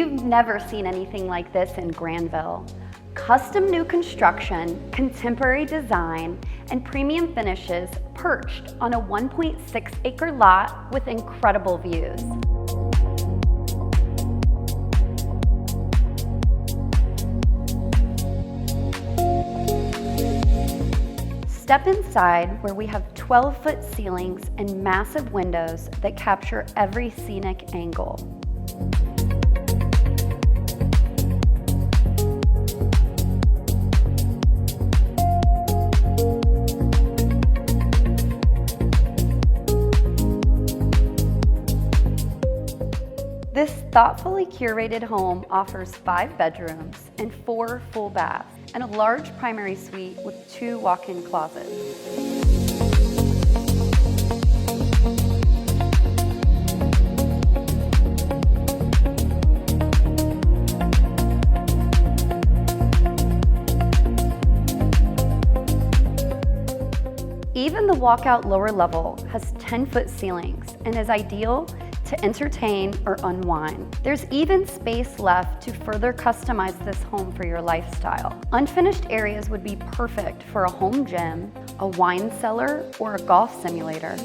You've never seen anything like this in Granville. Custom new construction, contemporary design, and premium finishes perched on a 1.6-acre lot with incredible views. Step inside where we have 12-foot ceilings and massive windows that capture every scenic angle. This thoughtfully curated home offers 5 bedrooms and 4 full baths, and a large primary suite with 2 walk-in closets. Even the walkout lower level has 10-foot ceilings and is ideal to entertain or unwind. There's even space left to further customize this home for your lifestyle. Unfinished areas would be perfect for a home gym, a wine cellar, or a golf simulator.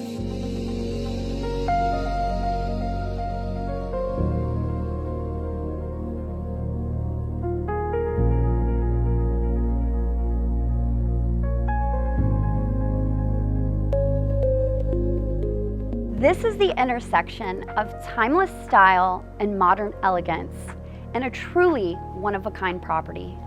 This is the intersection of timeless style and modern elegance, and a truly one-of-a-kind property.